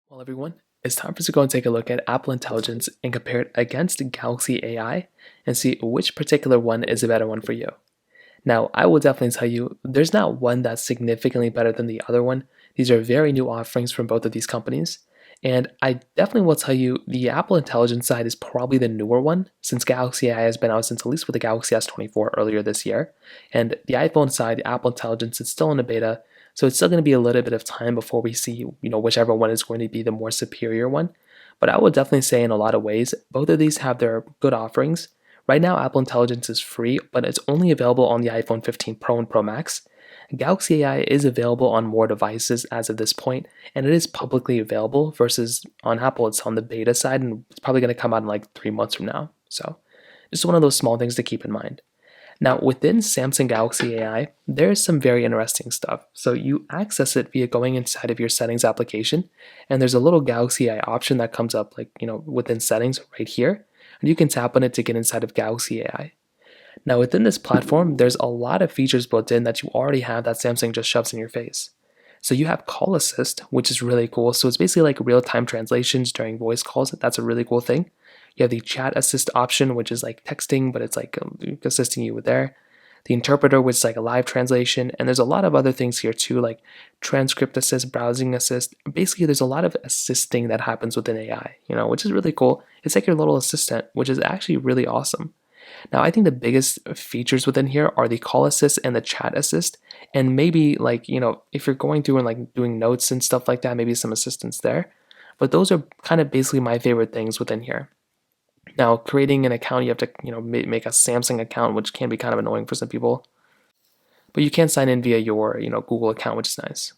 Well, everyone, it's time for us to go and take a look at Apple Intelligence and compare it against Galaxy AI and see which particular one is a better one for you. Now, I will definitely tell you, there's not one that's significantly better than the other one. These are very new offerings from both of these companies. And I definitely will tell you the Apple Intelligence side is probably the newer one, since Galaxy AI has been out since at least with the Galaxy S24 earlier this year. And the iPhone side, Apple Intelligence, is still in a beta, so it's still going to be a little bit of time before we see, whichever one is going to be the more superior one. But I would definitely say in a lot of ways, both of these have their good offerings. Right now, Apple Intelligence is free, but it's only available on the iPhone 15 Pro and Pro Max. Galaxy AI is available on more devices as of this point, and it is publicly available versus on Apple, it's on the beta side, and it's probably going to come out in like 3 months from now. So, just one of those small things to keep in mind. Now, within Samsung Galaxy AI, there's some very interesting stuff. So you access it via going inside of your settings application, and there's a little Galaxy AI option that comes up within settings right here, and you can tap on it to get inside of Galaxy AI. Now, within this platform, there's a lot of features built in that you already have that Samsung just shoves in your face. So you have Call Assist, which is really cool. So it's basically like real-time translations during voice calls. That's a really cool thing. You have the Chat Assist option, which is like texting, but it's like assisting you with there. The interpreter, which is like a live translation. And there's a lot of other things here too, like transcript assist, browsing assist. Basically, there's a lot of assisting that happens within AI, which is really cool. It's like your little assistant, which is actually really awesome. Now, I think the biggest features within here are the Call Assist and the Chat Assist, and maybe if you're going through and like doing notes and stuff like that, maybe some assistance there. But those are kind of basically my favorite things within here. Now, creating an account, you have to make a Samsung account, which can be kind of annoying for some people. But you can sign in via your Google account, which is nice.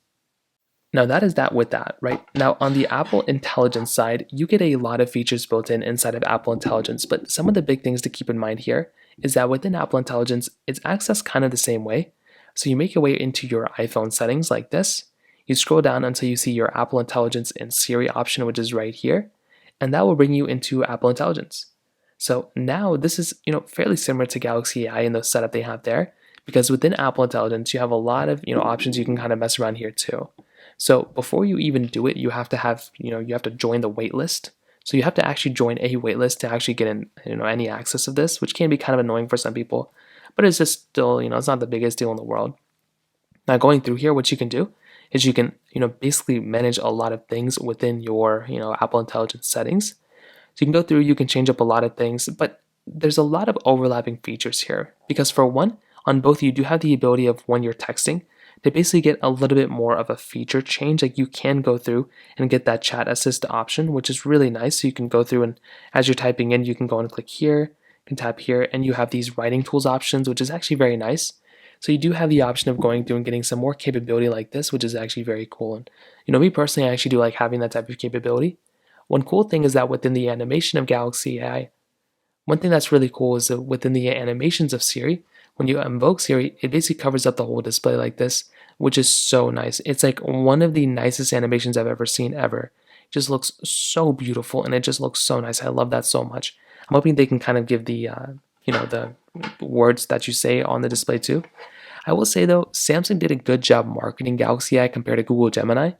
Now that is that with that, right? Now on the Apple Intelligence side, you get a lot of features built in inside of Apple Intelligence, but some of the big things to keep in mind here is that within Apple Intelligence, it's accessed kind of the same way. So you make your way into your iPhone settings like this. You scroll down until you see your Apple Intelligence and Siri option, which is right here, and that will bring you into Apple Intelligence. So now this is fairly similar to Galaxy AI in the setup they have there, because within Apple Intelligence, you have a lot of options you can kind of mess around here too. So before you even do it, you have to have, you have to join the waitlist. So you have to actually join a waitlist to actually get any access of this, which can be kind of annoying for some people, but it's just still, it's not the biggest deal in the world. Now going through here, what you can do is you can, basically manage a lot of things within your, Apple Intelligence settings. So you can go through, you can change up a lot of things, but there's a lot of overlapping features here because for one, on both you do have the ability of when you're texting, they basically get a little bit more of a feature change. Like you can go through and get that chat assist option, which is really nice. So you can go through and as you're typing in, you can go and click here, you can tap here, and you have these writing tools options, which is actually very nice. So you do have the option of going through and getting some more capability like this, which is actually very cool. And me personally, I actually do like having that type of capability. One cool thing is that within the animation of Galaxy AI, one thing that's really cool is that within the animations of Siri, when you invoke Siri, it basically covers up the whole display like this, which is so nice. It's like one of the nicest animations I've ever seen ever. It just looks so beautiful and it just looks so nice. I love that so much. I'm hoping they can kind of give the, the words that you say on the display too. I will say though, Samsung did a good job marketing Galaxy AI compared to Google Gemini.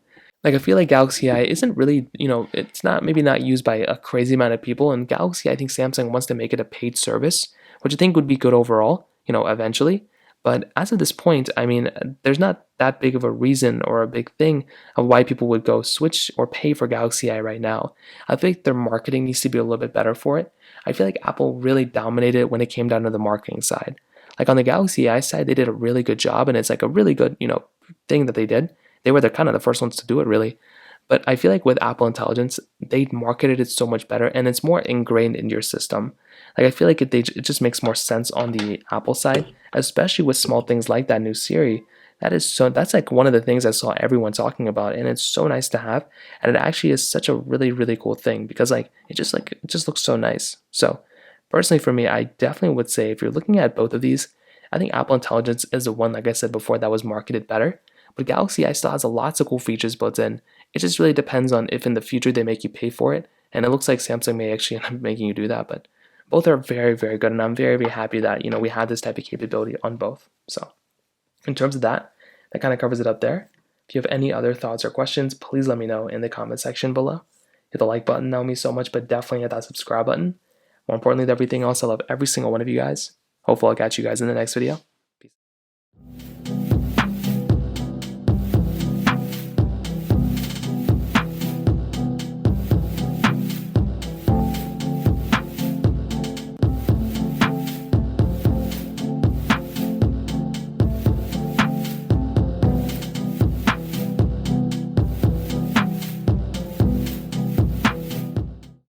Like I feel like Galaxy AI isn't really, it's maybe not used by a crazy amount of people. And Galaxy, I think Samsung wants to make it a paid service, which I think would be good overall, eventually. But as of this point, I mean, there's not that big of a reason or a big thing of why people would go switch or pay for Galaxy AI right now. I think their marketing needs to be a little bit better for it. I feel like Apple really dominated when it came down to the marketing side. Like on the Galaxy AI side, they did a really good job, and it's like a really good, thing that they did. They were the kind of the first ones to do it, really. But I feel like with Apple Intelligence, they marketed it so much better, and it's more ingrained in your system. Like I feel like it just makes more sense on the Apple side, especially with small things like that new Siri. That's like one of the things I saw everyone talking about, and it's so nice to have. And it actually is such a really, really cool thing because it just looks so nice. So personally for me, I definitely would say if you're looking at both of these, I think Apple Intelligence is the one, like I said before, that was marketed better. But Galaxy AI still has lots of cool features built in. It just really depends on if in the future they make you pay for it. And it looks like Samsung may actually end up making you do that. But both are very, very good. And I'm very, very happy that, we have this type of capability on both. So in terms of that kind of covers it up there. If you have any other thoughts or questions, please let me know in the comment section below. Hit the like button, that would mean so much, but definitely hit that subscribe button. More importantly than everything else, I love every single one of you guys. Hopefully I'll catch you guys in the next video.